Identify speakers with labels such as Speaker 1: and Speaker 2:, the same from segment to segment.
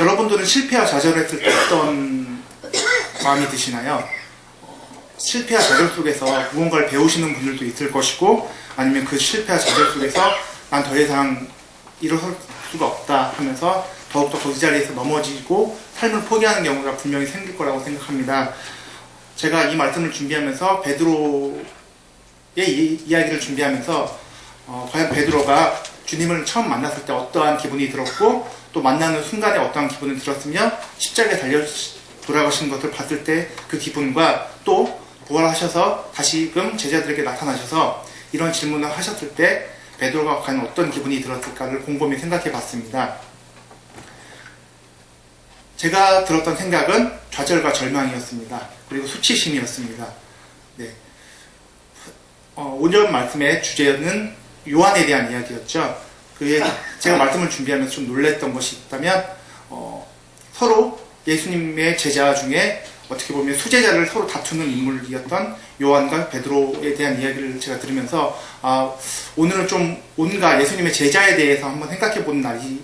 Speaker 1: 여러분들은 실패와 좌절했을 때 어떤 마음이 드시나요? 실패와 좌절 속에서 무언가를 배우시는 분들도 있을 것이고, 아니면 그 실패와 좌절 속에서 난 더 이상 일어설 수가 없다 하면서 더욱더 그 자리에서 넘어지고 삶을 포기하는 경우가 분명히 생길 거라고 생각합니다. 제가 이 말씀을 준비하면서 베드로의 이야기를 준비하면서 과연 베드로가 주님을 처음 만났을 때 어떠한 기분이 들었고, 또 만나는 순간에 어떠한 기분이 들었으며, 십자가에 달려 돌아가신 것을 봤을 때 그 기분과, 또 부활하셔서 다시금 제자들에게 나타나셔서 이런 질문을 하셨을 때 베드로가 과연 어떤 기분이 들었을까를 곰곰이 생각해 봤습니다. 제가 들었던 생각은 좌절과 절망이었습니다. 그리고 수치심이었습니다. 네. 오늘 말씀의 주제는 요한에 대한 이야기였죠. 제가 말씀을 준비하면서 좀 놀랬던 것이 있다면, 서로 예수님의 제자 중에 어떻게 보면 수제자를 서로 다투는 인물이었던 요한과 베드로에 대한 이야기를 제가 들으면서, 오늘은 좀 뭔가 예수님의 제자에 대해서 한번 생각해 보는 날이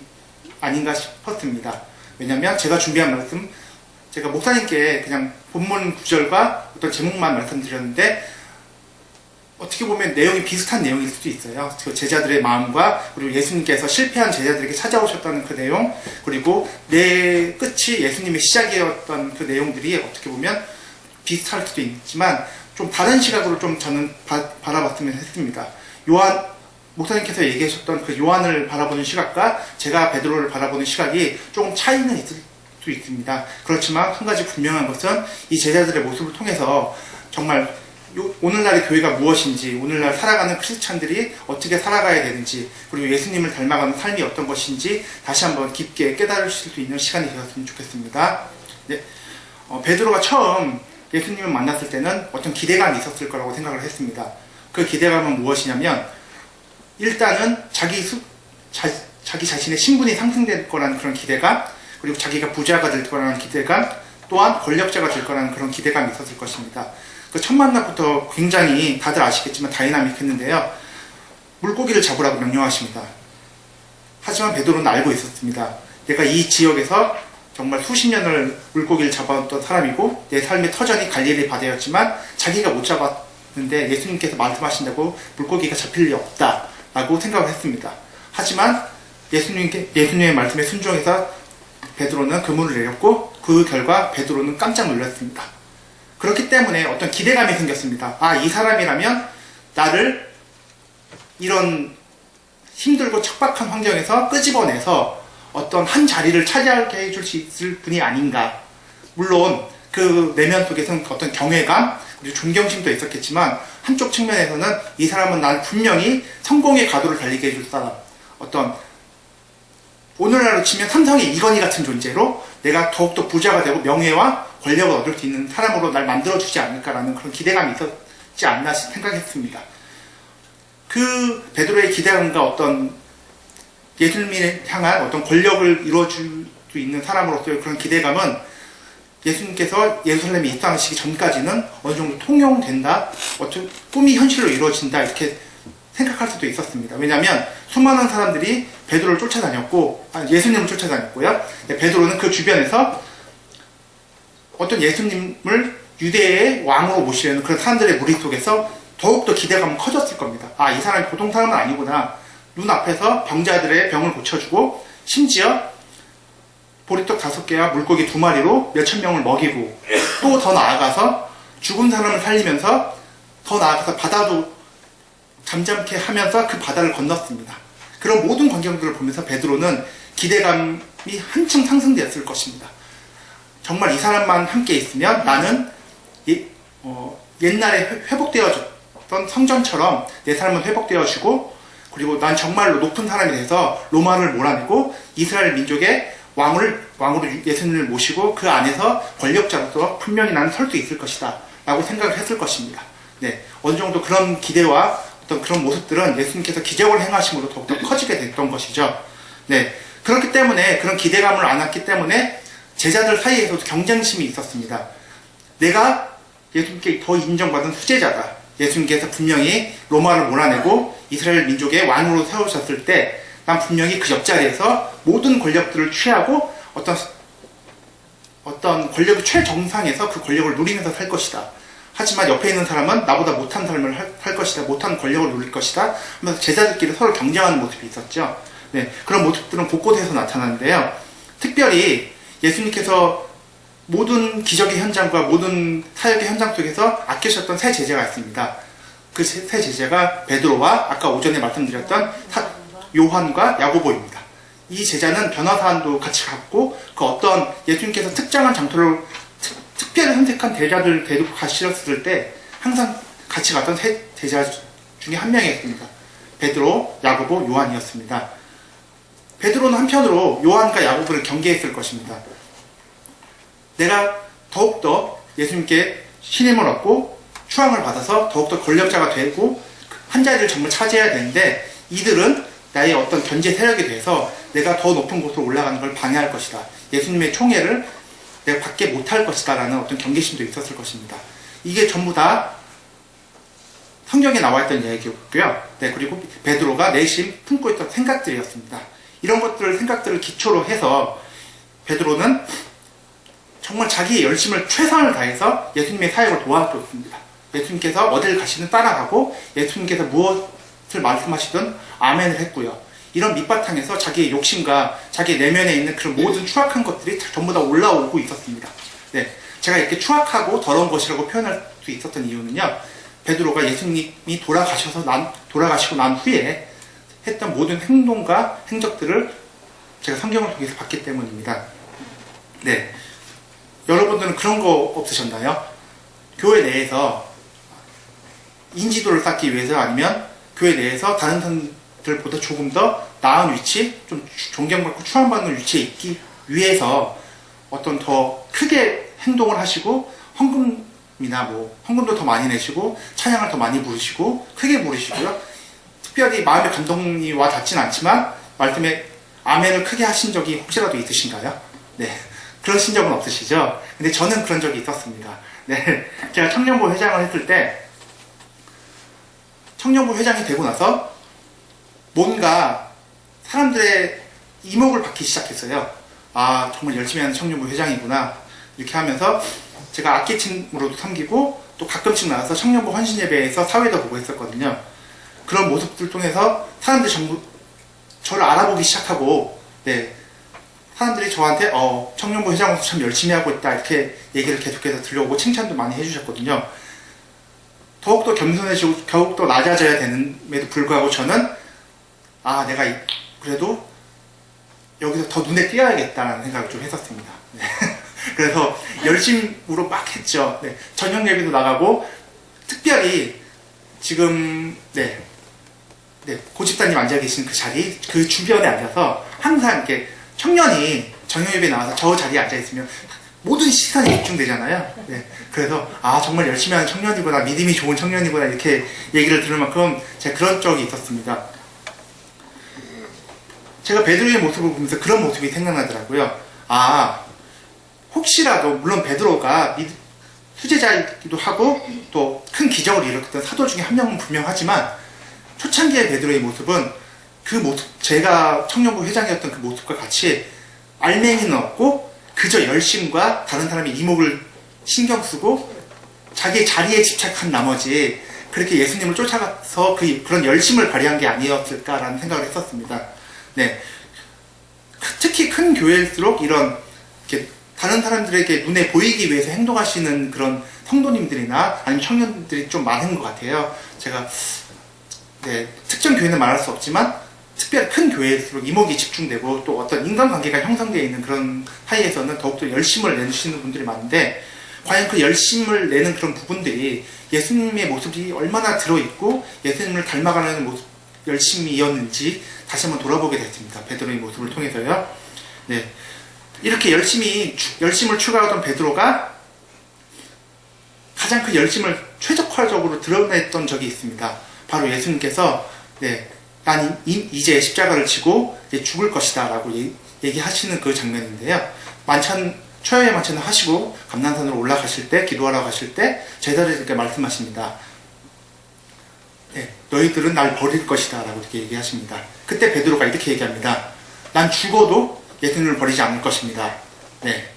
Speaker 1: 아닌가 싶었습니다. 왜냐면 제가 준비한 말씀, 제가 목사님께 그냥 본문 구절과 어떤 제목만 말씀드렸는데, 어떻게 보면 내용이 비슷한 내용일 수도 있어요. 그 제자들의 마음과, 그리고 예수님께서 실패한 제자들에게 찾아오셨다는 그 내용, 그리고 내 끝이 예수님의 시작이었던 그 내용들이 어떻게 보면 비슷할 수도 있지만 좀 다른 시각으로 좀 저는 바라봤으면 했습니다. 목사님께서 얘기하셨던 그 요한을 바라보는 시각과 제가 베드로를 바라보는 시각이 조금 차이는 있을 수 있습니다. 그렇지만 한 가지 분명한 것은 이 제자들의 모습을 통해서 정말 오늘날의 교회가 무엇인지, 오늘날 살아가는 크리스찬들이 어떻게 살아가야 되는지, 그리고 예수님을 닮아가는 삶이 어떤 것인지 다시 한번 깊게 깨달으실 수 있는 시간이 되었으면 좋겠습니다. 네. 베드로가 처음 예수님을 만났을 때는 어떤 기대감이 있었을 거라고 생각을 했습니다. 그 기대감은 무엇이냐면, 일단은 자기 자신의 신분이 상승될 거라는 그런 기대감, 그리고 자기가 부자가 될 거라는 기대감, 또한 권력자가 될 거라는 그런 기대감이 있었을 것입니다. 그 첫 만남부터 굉장히 다들 아시겠지만 다이나믹했는데요. 물고기를 잡으라고 명령하십니다. 하지만 베드로는 알고 있었습니다. 내가 이 지역에서 정말 수십 년을 물고기를 잡아왔던 사람이고, 내 삶의 터전이 갈릴리 바다였지만 자기가 못 잡았는데 예수님께서 말씀하신다고 물고기가 잡힐 리 없다 라고 생각을 했습니다. 하지만 예수님의 말씀에 순종해서 베드로는 그물을 내렸고, 그 결과 베드로는 깜짝 놀랐습니다. 그렇기 때문에 어떤 기대감이 생겼습니다. 이 사람이라면 나를 이런 힘들고 척박한 환경에서 끄집어내서 어떤 한 자리를 차지하게 해줄 수 있을 분이 아닌가. 물론 그 내면 속에서는 어떤 경외감, 그리고 존경심도 있었겠지만, 한쪽 측면에서는 이 사람은 난 분명히 성공의 가도를 달리게 해줄 사람, 어떤 오늘날로 치면 삼성의 이건희 같은 존재로 내가 더욱더 부자가 되고 명예와 권력을 얻을 수 있는 사람으로 날 만들어주지 않을까라는 그런 기대감이 있었지 않나 생각했습니다. 그 베드로의 기대감과 어떤 예수님을 향한 어떤 권력을 이루어줄 수 있는 사람으로서의 그런 기대감은 예수님께서 예루살렘에 입성하시기 전까지는 어느 정도 통용된다, 어떤 꿈이 현실로 이루어진다, 이렇게 생각할 수도 있었습니다. 왜냐하면 수많은 사람들이 베드로를 쫓아다녔고, 예수님을 쫓아다녔고요. 베드로는 그 주변에서 어떤 예수님을 유대의 왕으로 모시려는 그런 사람들의 무리 속에서 더욱더 기대감은 커졌을 겁니다. 이 사람이 보통 사람은 아니구나. 눈앞에서 병자들의 병을 고쳐주고, 심지어 보리떡 5개와 물고기 2마리로 몇천 명을 먹이고, 또 더 나아가서 죽은 사람을 살리면서 더 나아가서 바다도 잠잠케 하면서 그 바다를 건넜습니다. 그런 모든 광경들을 보면서 베드로는 기대감이 한층 상승되었을 것입니다. 정말 이 사람만 함께 있으면 나는 옛날에 회복되어졌던 성전처럼 내 삶은 회복되어지고, 그리고 난 정말로 높은 사람이 돼서 로마를 몰아내고 이스라엘 민족의 왕으로 예수님을 모시고 그 안에서 권력자로서 분명히 나는 설 수 있을 것이다 라고 생각을 했을 것입니다. 네, 어느 정도 그런 기대와 어떤 그런 모습들은 예수님께서 기적을 행하심으로 더욱더 커지게 됐던 것이죠. 네, 그렇기 때문에 그런 기대감을 안았기 때문에 제자들 사이에서도 경쟁심이 있었습니다. 내가 예수님께 더 인정받은 수제자다. 예수님께서 분명히 로마를 몰아내고 이스라엘 민족의 왕으로 세우셨을 때 난 분명히 그 옆자리에서 모든 권력들을 취하고 어떤 권력의 최정상에서 그 권력을 누리면서 살 것이다. 하지만 옆에 있는 사람은 나보다 못한 삶을 할 것이다. 못한 권력을 누릴 것이다. 하면서 제자들끼리 서로 경쟁하는 모습이 있었죠. 네, 그런 모습들은 곳곳에서 나타나는데요. 특별히 예수님께서 모든 기적의 현장과 모든 사역의 현장 속에서 아끼셨던 세 제자가 있습니다. 그 세 제자가 베드로와 아까 오전에 말씀드렸던 요한과 야고보입니다. 이 제자는 변화사안도 같이 갔고 그 어떤 예수님께서 특정한 장소를 특별히 선택한 제자들 데리고 가셨을 때 항상 같이 갔던 세 제자 중에 한 명이었습니다. 베드로, 야고보, 요한이었습니다. 베드로는 한편으로 요한과 야고보를 경계했을 것입니다. 내가 더욱더 예수님께 신임을 얻고 추앙을 받아서 더욱더 권력자가 되고 한 자리를 정말 차지해야 되는데 이들은 나의 어떤 견제 세력이 돼서 내가 더 높은 곳으로 올라가는 걸 방해할 것이다. 예수님의 총애를 내가 받게 못할 것이다 라는 어떤 경계심도 있었을 것입니다. 이게 전부 다 성경에 나와 있던 이야기였고요. 네, 그리고 베드로가 내심 품고 있던 생각들이었습니다. 이런 생각들을 기초로 해서 베드로는 정말 자기의 열심을 최선을 다해서 예수님의 사역을 도와줬습니다. 예수님께서 어딜 가시든 따라가고 예수님께서 무엇을 말씀하시든 아멘을 했고요. 이런 밑바탕에서 자기의 욕심과 자기 내면에 있는 그런 모든 추악한 것들이 전부 다 올라오고 있었습니다. 네, 제가 이렇게 추악하고 더러운 것이라고 표현할 수 있었던 이유는요. 베드로가 예수님이 돌아가시고 난 후에 했던 모든 행동과 행적들을 제가 성경을 통해서 봤기 때문입니다. 네, 여러분들은 그런 거 없으셨나요? 교회 내에서 인지도를 쌓기 위해서 아니면 교회 내에서 다른 사람들보다 조금 더 나은 위치, 좀 존경받고 추앙받는 위치에 있기 위해서 어떤 더 크게 행동을 하시고 헌금도 더 많이 내시고 찬양을 더 많이 부르시고 크게 부르시고요. 특별히 마음의 감동이 와 닿진 않지만 말씀에 아멘을 크게 하신 적이 혹시라도 있으신가요? 네, 그러신 적은 없으시죠? 근데 저는 그런 적이 있었습니다. 네, 제가 청년부 회장을 했을 때 청년부 회장이 되고 나서 뭔가 사람들의 이목을 받기 시작했어요. 아, 정말 열심히 하는 청년부 회장이구나 이렇게 하면서 제가 악기팀으로도 섬기고 또 가끔씩 나와서 청년부 헌신예배에서 사회도 보고 했었거든요. 그런 모습들 통해서 사람들이 전부 저를 알아보기 시작하고, 네, 사람들이 저한테 청년부 회장으로서 참 열심히 하고 있다 이렇게 얘기를 계속해서 들려오고 칭찬도 많이 해주셨거든요. 더욱더 겸손해지고 더욱더 낮아져야 되는데도 불구하고 저는 내가 그래도 여기서 더 눈에 띄어야겠다라는 생각을 좀 했었습니다. 네. 그래서 열심으로 막 했죠. 네. 저녁 예배도 나가고 특별히 지금 고집사님 앉아 계신 그 자리, 그 주변에 앉아서 항상 이렇게 청년이 저녁 예배 나와서 저 자리에 앉아 있으면 모든 시선이 집중되잖아요. 네. 그래서 정말 열심히 하는 청년이구나, 믿음이 좋은 청년이구나 이렇게 얘기를 들을 만큼 제가 그런 적이 있었습니다. 제가 베드로의 모습을 보면서 그런 모습이 생각나더라고요. 혹시라도 물론 베드로가 수제자이기도 하고 또 큰 기적을 일으켰던 사도 중에 한 명은 분명하지만 초창기의 베드로의 모습은 그 모습, 제가 청년부 회장이었던 그 모습과 같이 알맹이는 없고 그저 열심과 다른 사람의 이목을 신경 쓰고 자기의 자리에 집착한 나머지 그렇게 예수님을 쫓아가서 그런 열심을 발휘한 게 아니었을까라는 생각을 했었습니다. 네, 특히 큰 교회일수록 이런 다른 사람들에게 눈에 보이기 위해서 행동하시는 그런 성도님들이나 아니면 청년들이 좀 많은 것 같아요. 제가 특정 교회는 말할 수 없지만 특별히 큰 교회일수록 이목이 집중되고 또 어떤 인간관계가 형성되어 있는 그런 사이에서는 더욱더 열심을 내주시는 분들이 많은데 과연 그 열심을 내는 그런 부분들이 예수님의 모습이 얼마나 들어있고 예수님을 닮아가는 모습, 열심이었는지 다시 한번 돌아보게 됐습니다. 베드로의 모습을 통해서요. 네, 이렇게 열심을 추구하던 베드로가 가장 그 열심을 최적화적으로 드러냈던 적이 있습니다. 바로 예수님께서 난 이제 십자가를 지고 이제 죽을 것이다 라고 얘기하시는 그 장면인데요. 초야의 만찬을 하시고 감난산으로 올라가실 때, 기도하러 가실 때 제자들에게 말씀하십니다. 너희들은 날 버릴 것이다 라고 이렇게 얘기하십니다. 그때 베드로가 이렇게 얘기합니다. 난 죽어도 예수님을 버리지 않을 것입니다. 네.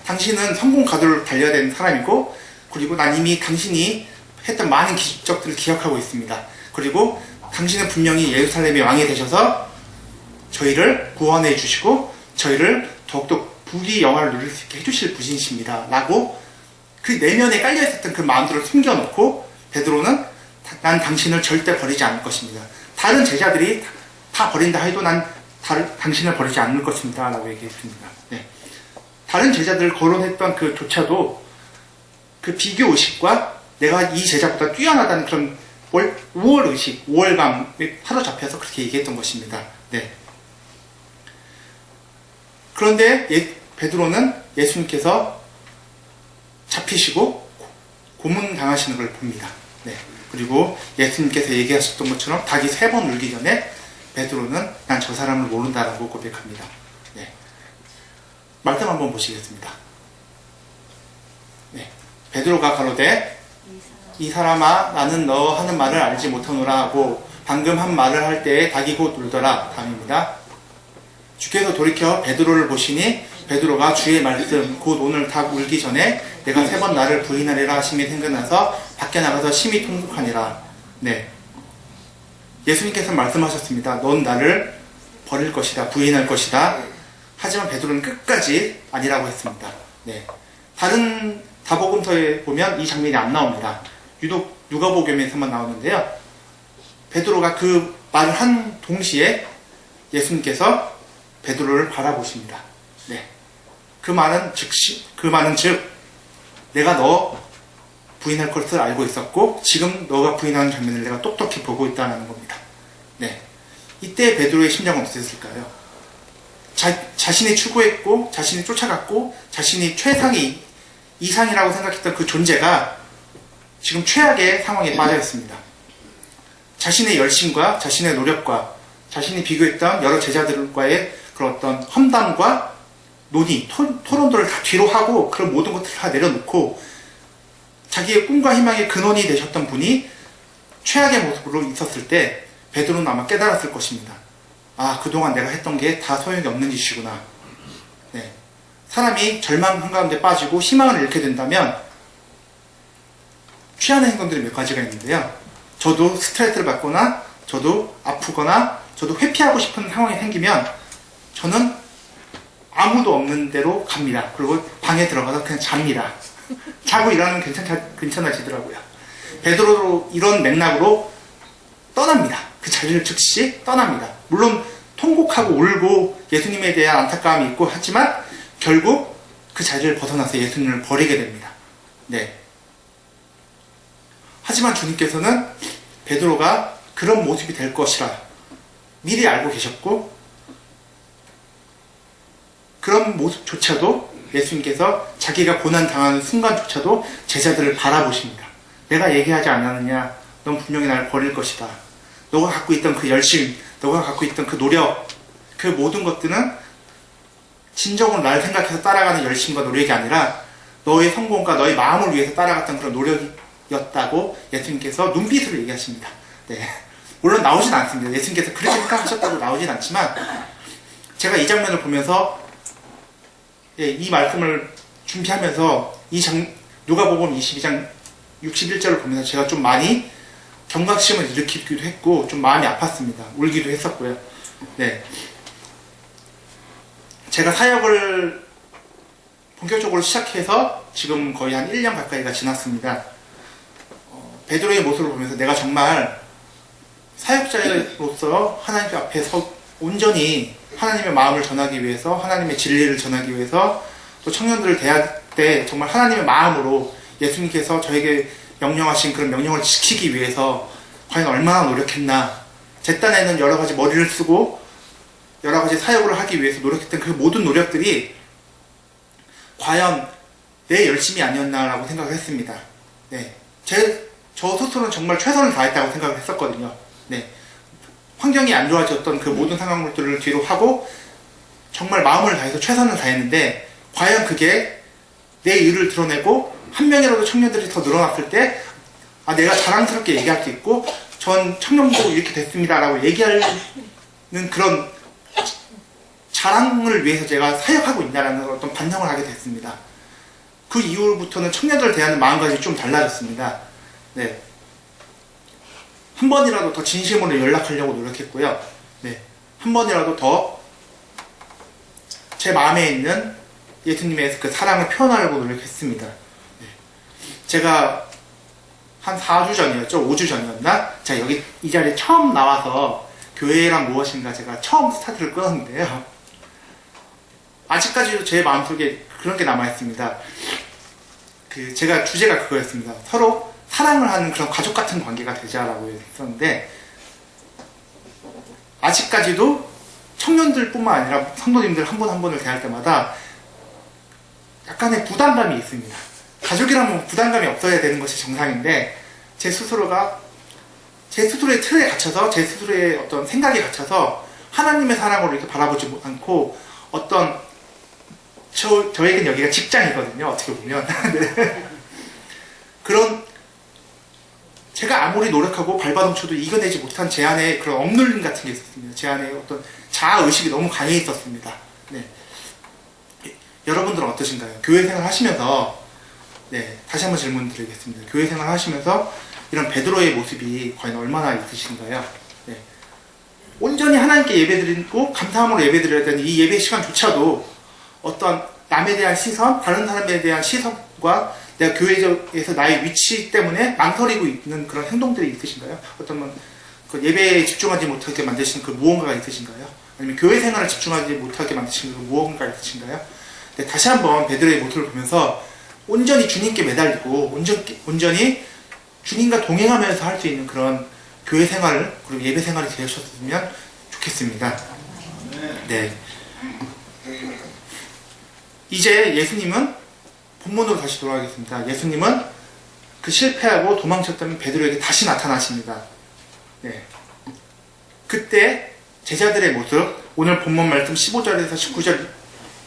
Speaker 1: 당신은 성공 가도를 달려야 되는 사람이고, 그리고 난 이미 당신이 했던 많은 기적들을 기억하고 있습니다. 그리고 당신은 분명히 예루살렘의 왕이 되셔서 저희를 구원해 주시고 저희를 더욱더 부귀 영화를 누릴 수 있게 해주실 분이십니다. 라고 그 내면에 깔려있었던 그 마음들을 숨겨놓고 베드로는 난 당신을 절대 버리지 않을 것입니다. 다른 제자들이 다 버린다 해도 난 당신을 버리지 않을 것입니다. 라고 얘기했습니다. 네. 다른 제자들을 거론했던 그 조차도 그 비교의식과 내가 이 제자보다 뛰어나다는 그런 우월의식, 우월감에 사로잡혀서 그렇게 얘기했던 것입니다. 네. 그런데 베드로는 예수님께서 잡히시고 고문당하시는 걸 봅니다. 네. 그리고 예수님께서 얘기하셨던 것처럼 닭이 3번 울기 전에 베드로는 난 저 사람을 모른다라고 고백합니다. 네. 말씀 한번 보시겠습니다. 네. 베드로가 가로되 이 사람아 나는 너 하는 말을 알지 못하노라 하고 방금 한 말을 할 때에 닭이 곧 울더라. 다음입니다. 주께서 돌이켜 베드로를 보시니 베드로가 주의 말씀 곧 오늘 닭 울기 전에 내가 3번 나를 부인하리라 하심이 생각나서 밖에 나가서 심히 통곡하니라. 네. 예수님께서 말씀하셨습니다. 넌 나를 버릴 것이다. 부인할 것이다. 하지만 베드로는 끝까지 아니라고 했습니다. 네. 다른 다복음서에 보면 이 장면이 안 나옵니다. 유독 누가복음에서만 나오는데요. 베드로가 그 말을 한 동시에 예수님께서 베드로를 바라보십니다. 네. 그 말은 즉 내가 너 부인할 것을 알고 있었고 지금 너가 부인하는 장면을 내가 똑똑히 보고 있다는 겁니다. 네. 이때 베드로의 심정은 어땠을까요? 자신이 추구했고 자신이 쫓아갔고 자신이 최상의 이상이라고 생각했던 그 존재가 지금 최악의 상황에 빠져 있습니다. 자신의 열심과 자신의 노력과 자신이 비교했던 여러 제자들과의 그런 어떤 험담과 논의, 토론들을 다 뒤로 하고 그런 모든 것들을 다 내려놓고 자기의 꿈과 희망의 근원이 되셨던 분이 최악의 모습으로 있었을 때 베드로는 아마 깨달았을 것입니다. 아, 그동안 내가 했던 게 다 소용이 없는 짓이구나. 네. 사람이 절망 한가운데 빠지고 희망을 잃게 된다면 취하는 행동들이 몇 가지가 있는데요. 저도 스트레스를 받거나 저도 아프거나 저도 회피하고 싶은 상황이 생기면 저는 아무도 없는 데로 갑니다. 그리고 방에 들어가서 그냥 잡니다. 자고 일어나면 괜찮아지더라고요. 베드로도 이런 맥락으로 떠납니다. 그 자리를 즉시 떠납니다. 물론 통곡하고 울고 예수님에 대한 안타까움이 있고 하지만 결국 그 자리를 벗어나서 예수님을 버리게 됩니다. 네. 하지만 주님께서는 베드로가 그런 모습이 될 것이라 미리 알고 계셨고 그런 모습조차도 예수님께서 자기가 고난당하는 순간조차도 제자들을 바라보십니다. 내가 얘기하지 않았느냐? 넌 분명히 나를 버릴 것이다. 너가 갖고 있던 그 열심, 너가 갖고 있던 그 노력, 그 모든 것들은 진정으로 나를 생각해서 따라가는 열심과 노력이 아니라 너의 성공과 너의 마음을 위해서 따라갔던 그런 노력이었다고 예수님께서 눈빛으로 얘기하십니다. 네. 물론 나오진 않습니다. 예수님께서 그렇게 생각하셨다고 나오진 않지만 제가 이 장면을 보면서 이 말씀을 준비하면서 누가복음 22장 61절을 보면서 제가 좀 많이 경각심을 일으키기도 했고 좀 마음이 아팠습니다. 울기도 했었고요. 네. 제가 사역을 본격적으로 시작해서 지금 거의 한 1년 가까이가 지났습니다. 베드로의 모습을 보면서 내가 정말 사역자로서 하나님 앞에서 온전히 하나님의 마음을 전하기 위해서 하나님의 진리를 전하기 위해서 또 청년들을 대할 때 정말 하나님의 마음으로 예수님께서 저에게 명령하신 그런 명령을 지키기 위해서 과연 얼마나 노력했나. 제 딴에는 여러 가지 머리를 쓰고 여러 가지 사역을 하기 위해서 노력했던 그 모든 노력들이 과연 내 열심이 아니었나라고 생각을 했습니다. 네. 저 스스로는 정말 최선을 다했다고 생각을 했었거든요. 네. 환경이 안 좋아졌던 그 모든 상황들을 뒤로 하고 정말 마음을 다해서 최선을 다했는데 과연 그게 내 일을 드러내고 한 명이라도 청년들이 더 늘어났을 때 내가 자랑스럽게 얘기할 수 있고 전 청년부 이렇게 됐습니다 라고 얘기하는 그런 자랑을 위해서 제가 사역하고 있다는 어떤 반성을 하게 됐습니다. 그 이후부터는 청년들을 대하는 마음가짐이 좀 달라졌습니다. 네. 한 번이라도 더 진심으로 연락하려고 노력했고요. 네. 한 번이라도 더 제 마음에 있는 예수님의 그 사랑을 표현하려고 노력했습니다. 네. 제가 한 4주 전이었죠? 5주 전이었나? 제가 여기 이 자리에 처음 나와서 교회란 무엇인가 제가 처음 스타트를 끊었는데요. 아직까지도 제 마음속에 그런 게 남아있습니다. 제가 주제가 그거였습니다. 서로 사랑을 하는 그런 가족 같은 관계가 되자라고 했었는데, 아직까지도 청년들뿐만 아니라 성도님들 한 분 한 분을 대할 때마다 약간의 부담감이 있습니다. 가족이라면 부담감이 없어야 되는 것이 정상인데, 제 스스로의 틀에 갇혀서, 제 스스로의 어떤 생각에 갇혀서 하나님의 사랑으로 이렇게 바라보지 않고, 저에겐 여기가 직장이거든요, 어떻게 보면. 네. 제가 아무리 노력하고 발버둥쳐도 이겨내지 못한 제 안에 그런 억눌림 같은 게 있었습니다. 제 안에 어떤 자아의식이 너무 강해 있었습니다. 네. 여러분들은 어떠신가요? 교회 생활 하시면서, 네, 다시 한번 질문 드리겠습니다. 교회 생활 하시면서 이런 베드로의 모습이 과연 얼마나 있으신가요? 네. 온전히 하나님께 예배드리고 감사함으로 예배드려야 되는 이 예배 시간조차도 어떤 남에 대한 시선, 다른 사람에 대한 시선과 내가 교회에서 나의 위치 때문에 망설이고 있는 그런 행동들이 있으신가요? 어떤 그 예배에 집중하지 못하게 만드시는 그 무언가가 있으신가요? 아니면 교회 생활을 집중하지 못하게 만드시는 그 무언가가 있으신가요? 네, 다시 한번 베드로의 모습을 보면서 온전히 주님께 매달리고 온전히 주님과 동행하면서 할 수 있는 그런 교회 생활을, 그리고 예배 생활이 되셨으면 좋겠습니다. 네. 이제 예수님은 본문으로 다시 돌아가겠습니다. 예수님은 그 실패하고 도망쳤던 베드로에게 다시 나타나십니다. 네. 그때 제자들의 모습, 오늘 본문 말씀 15절에서 19절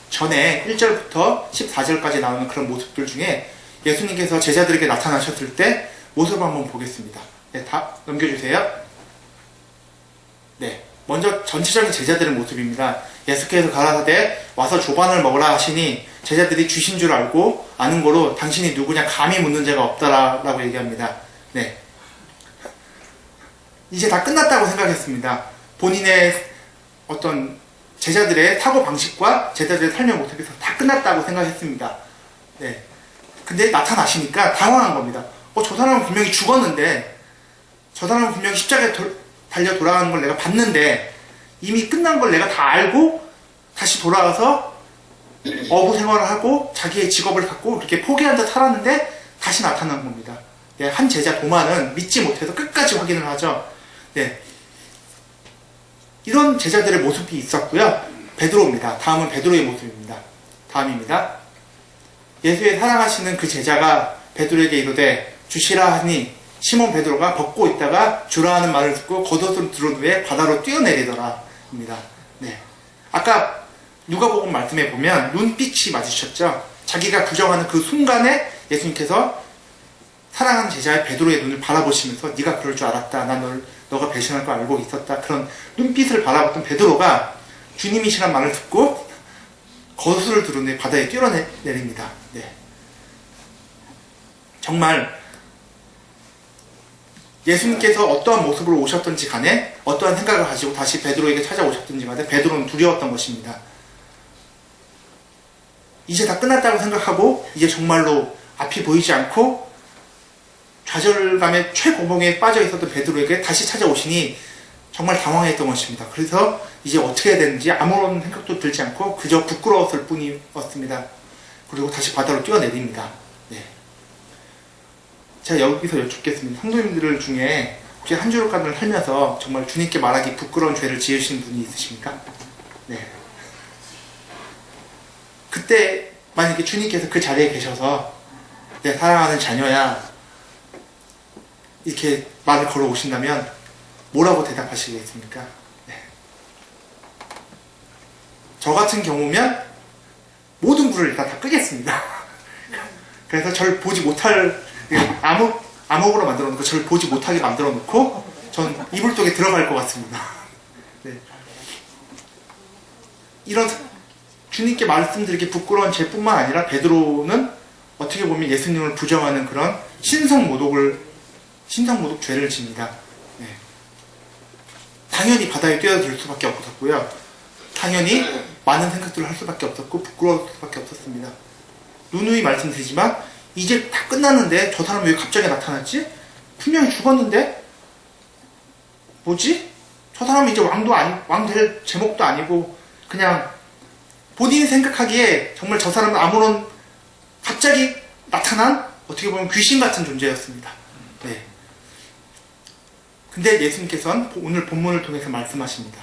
Speaker 1: 전에 1절부터 14절까지 나오는 그런 모습들 중에 예수님께서 제자들에게 나타나셨을 때 모습을 한번 보겠습니다. 네, 다 넘겨주세요. 네. 먼저 전체적인 제자들의 모습입니다. 예수께서 가라사대 와서 조반을 먹으라 하시니 제자들이 주신 줄 알고 아는 거로 당신이 누구냐 감히 묻는 자가 없다라고 얘기합니다. 네. 이제 다 끝났다고 생각했습니다. 본인의 어떤 제자들의 사고 방식과 제자들의 삶의 모습에서 다 끝났다고 생각했습니다. 네. 근데 나타나시니까 당황한 겁니다. 저 사람은 분명히 죽었는데, 저 사람은 분명히 십자가에 달려 돌아가는 걸 내가 봤는데, 이미 끝난 걸 내가 다 알고 다시 돌아와서 어부 생활을 하고 자기의 직업을 갖고 이렇게 포기한 듯 살았는데 다시 나타난 겁니다. 네, 한 제자 도마는 믿지 못해서 끝까지 확인을 하죠. 네. 이런 제자들의 모습이 있었고요. 베드로입니다. 다음은 베드로의 모습입니다. 다음입니다. 예수의 사랑하시는 그 제자가 베드로에게 이르되 주시라 하니 시몬 베드로가 벗고 있다가 주라 하는 말을 듣고 겉옷을 들은 후에 바다로 뛰어내리더라 입니다. 네. 아까 누가복음 말씀에 보면 눈빛이 마주쳤죠. 자기가 부정하는 그 순간에 예수님께서 사랑하는 제자의 베드로의 눈을 바라보시면서 네가 그럴 줄 알았다. 난 너가 배신할 거 알고 있었다. 그런 눈빛을 바라봤던 베드로가 주님이시란 말을 듣고 겉옷을 들은 후에 바다에 뛰어내립니다. 네. 정말 예수님께서 어떠한 모습으로 오셨던지 간에 어떠한 생각을 가지고 다시 베드로에게 찾아오셨던지 간에 베드로는 두려웠던 것입니다. 이제 다 끝났다고 생각하고 이제 정말로 앞이 보이지 않고 좌절감의 최고봉에 빠져 있었던 베드로에게 다시 찾아오시니 정말 당황했던 것입니다. 그래서 이제 어떻게 해야 되는지 아무런 생각도 들지 않고 그저 부끄러웠을 뿐이었습니다. 그리고 다시 바다로 뛰어내립니다. 네. 제가 여기서 여쭙겠습니다. 성도님들 중에 혹시 한 주간을 살면서 정말 주님께 말하기 부끄러운 죄를 지으신 분이 있으십니까? 네. 그때 만약에 주님께서 그 자리에 계셔서 내 사랑하는 자녀야 이렇게 말을 걸어 오신다면 뭐라고 대답하시겠습니까? 네. 저 같은 경우면 모든 불을 일단 다 끄겠습니다. 그래서 저를 보지 못할 암흑으로 만들어 놓고 저를 보지 못하게 만들어 놓고 전 이불 속에 들어갈 것 같습니다. 네. 이런 주님께 말씀드리기 부끄러운 죄뿐만 아니라 베드로는 어떻게 보면 예수님을 부정하는 그런 신성모독 죄를 집니다. 네. 당연히 바다에 뛰어들 수밖에 없었고요. 당연히 많은 생각들을 할 수밖에 없었고 부끄러울 수밖에 없었습니다. 누누이 말씀드리지만 이제 다 끝났는데 저 사람이 왜 갑자기 나타났지? 분명히 죽었는데? 뭐지? 저 사람은 이제 왕 될 제목도 아니고 그냥 본인이 생각하기에 정말 저 사람은 아무런 갑자기 나타난 어떻게 보면 귀신 같은 존재였습니다. 네. 근데 예수님께서는 오늘 본문을 통해서 말씀하십니다.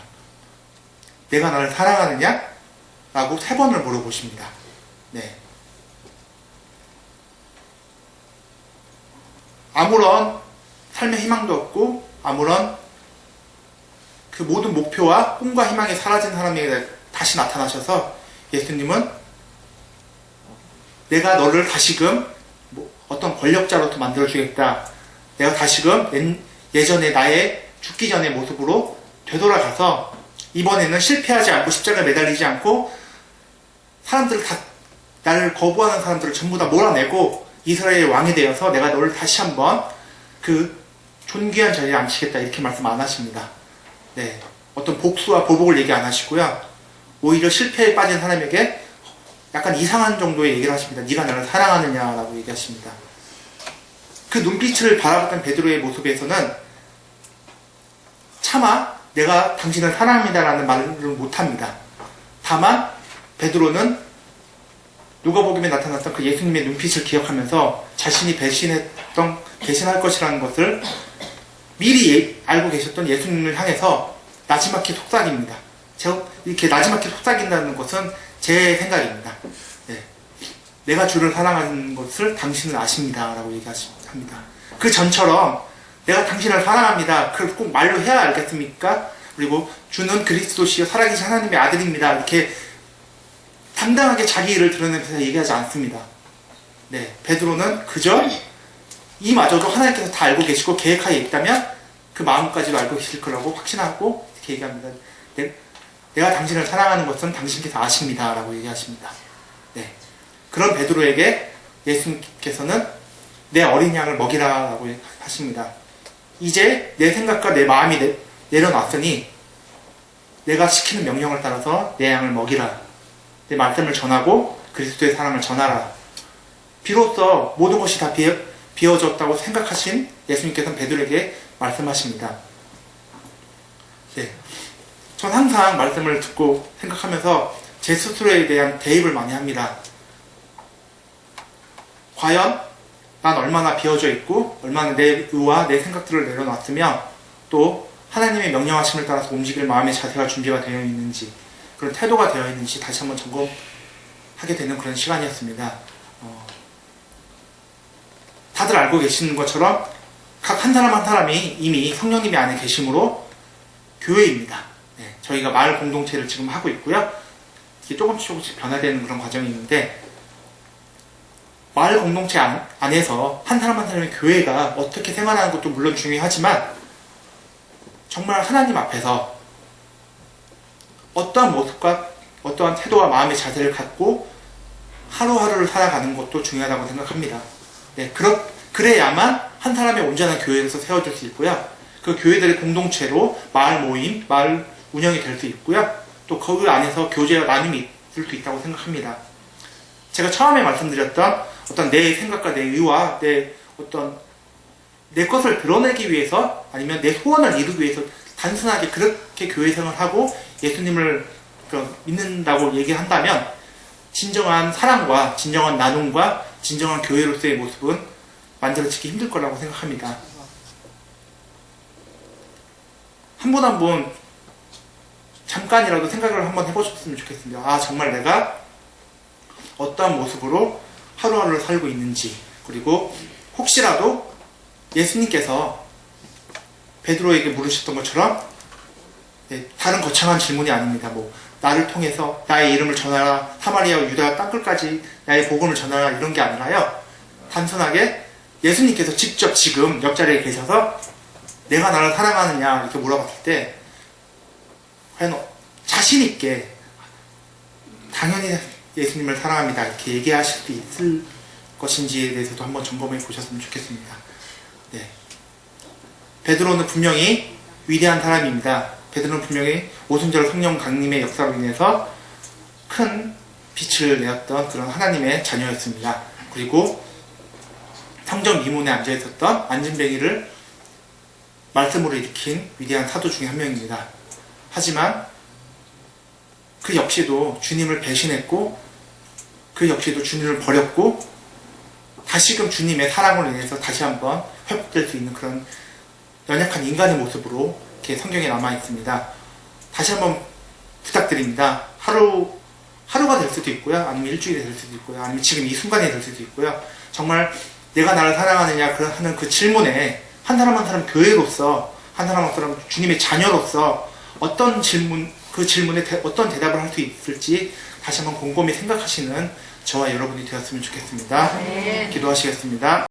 Speaker 1: 내가 나를 사랑하느냐? 라고 3번을 물어보십니다. 네. 아무런 삶의 희망도 없고 아무런 그 모든 목표와 꿈과 희망이 사라진 사람에게 다시 나타나셔서 예수님은 내가 너를 다시금 어떤 권력자로서 만들어주겠다. 내가 다시금 예전에 나의 죽기 전의 모습으로 되돌아가서 이번에는 실패하지 않고 십자가에 매달리지 않고 사람들을 다 나를 거부하는 사람들을 전부 다 몰아내고 이스라엘의 왕이 되어서 내가 너를 다시 한번 그 존귀한 자리에 앉히겠다 이렇게 말씀 안 하십니다. 네, 어떤 복수와 보복을 얘기 안 하시고요. 오히려 실패에 빠진 사람에게 약간 이상한 정도의 얘기를 하십니다. 네가 나를 사랑하느냐라고 얘기하십니다. 그 눈빛을 바라봤던 베드로의 모습에서는 차마 내가 당신을 사랑합니다라는 말을 못합니다. 다만 베드로는 누가복음에 나타났던 그 예수님의 눈빛을 기억하면서 자신이 배신할 것이라는 것을 미리 알고 계셨던 예수님을 향해서 나지막히 속삭입니다. 제가 이렇게 나지막히 속삭인다는 것은 제 생각입니다. 네. 내가 주를 사랑하는 것을 당신은 아십니다. 라고 얘기합니다. 그 전처럼 내가 당신을 사랑합니다. 그걸 꼭 말로 해야 알겠습니까? 그리고 주는 그리스도시요 살아계신 하나님의 아들입니다. 이렇게 당당하게 자기 일을 드러내면서 얘기하지 않습니다. 네, 베드로는 그저 이마저도 하나님께서 다 알고 계시고 계획하에 있다면 그 마음까지도 알고 계실 거라고 확신하고 이렇게 얘기합니다. 내가 당신을 사랑하는 것은 당신께서 아십니다. 라고 얘기하십니다. 네, 그런 베드로에게 예수님께서는 내 어린 양을 먹이라 라고 하십니다. 이제 내 생각과 내 마음이 내려놨으니 내가 시키는 명령을 따라서 내 양을 먹이라. 내 말씀을 전하고 그리스도의 사랑을 전하라. 비로소 모든 것이 다 비워졌다고 생각하신 예수님께서는 베드로에게 말씀하십니다. 네. 전 항상 말씀을 듣고 생각하면서 제 스스로에 대한 대입을 많이 합니다. 과연 난 얼마나 비워져 있고 얼마나 내 의와 내 생각들을 내려놨으며 또 하나님의 명령하심을 따라서 움직일 마음의 자세가 준비가 되어 있는지 그런 태도가 되어 있는지 다시 한번 점검하게 되는 그런 시간이었습니다. 다들 알고 계시는 것처럼 각 한 사람 한 사람이 이미 성령님이 안에 계심으로 교회입니다. 네, 저희가 마을 공동체를 지금 하고 있고요. 이게 조금씩 변화되는 그런 과정이 있는데 마을 공동체 안에서 한 사람 한 사람의 교회가 어떻게 생활하는 것도 물론 중요하지만 정말 하나님 앞에서 어떠한 모습과 어떠한 태도와 마음의 자세를 갖고 하루하루를 살아가는 것도 중요하다고 생각합니다. 네, 그래야만 한 사람의 온전한 교회에서 세워질 수 있고요. 그 교회들의 공동체로 마을 모임, 마을 운영이 될 수 있고요. 또 그 안에서 교제와 나눔이 있을 수 있다고 생각합니다. 제가 처음에 말씀드렸던 어떤 내 생각과 내 의와 내 것을 드러내기 위해서 아니면 내 소원을 이루기 위해서 단순하게 그렇게 교회 생활을 하고 예수님을 믿는다고 얘기한다면 진정한 사랑과 진정한 나눔과 진정한 교회로서의 모습은 만들어지기 힘들 거라고 생각합니다. 한 분 한 분 잠깐이라도 생각을 한번 해보셨으면 좋겠습니다. 아, 정말 내가 어떠한 모습으로 하루하루를 살고 있는지, 그리고 혹시라도 예수님께서 베드로에게 물으셨던 것처럼 다른 거창한 질문이 아닙니다. 나를 통해서 나의 이름을 전하라, 사마리아와 유다 땅끝까지 나의 복음을 전하라, 이런 게 아니라요. 단순하게 예수님께서 직접 지금 옆자리에 계셔서 내가 나를 사랑하느냐 이렇게 물어봤을 때 과연 자신 있게 당연히 예수님을 사랑합니다 이렇게 얘기하실 수 있을 것인지에 대해서도 한번 점검해 보셨으면 좋겠습니다. 네. 베드로는 분명히 위대한 사람입니다. 베드로는 분명히 오순절 성령 강림의 역사로 인해서 큰 빛을 내었던 그런 하나님의 자녀였습니다. 그리고 성전 미문에 앉아 있었던 안진뱅이를 말씀으로 일으킨 위대한 사도 중에 한 명입니다. 하지만 그 역시도 주님을 배신했고 그 역시도 주님을 버렸고 다시금 주님의 사랑으로 인해서 다시 한번 회복될 수 있는 그런 연약한 인간의 모습으로 이렇게 성경에 남아 있습니다. 다시 한번 부탁드립니다. 하루가 될 수도 있고요. 아니면 일주일이 될 수도 있고요. 아니면 지금 이 순간이 될 수도 있고요. 정말 내가 나를 사랑하느냐 하는 그 질문에 한 사람 한 사람 교회로서 한 사람 한 사람 주님의 자녀로서 어떤 질문 그 질문에 어떤 대답을 할 수 있을지 다시 한번 곰곰이 생각하시는 저와 여러분이 되었으면 좋겠습니다.
Speaker 2: 네.
Speaker 1: 기도하시겠습니다.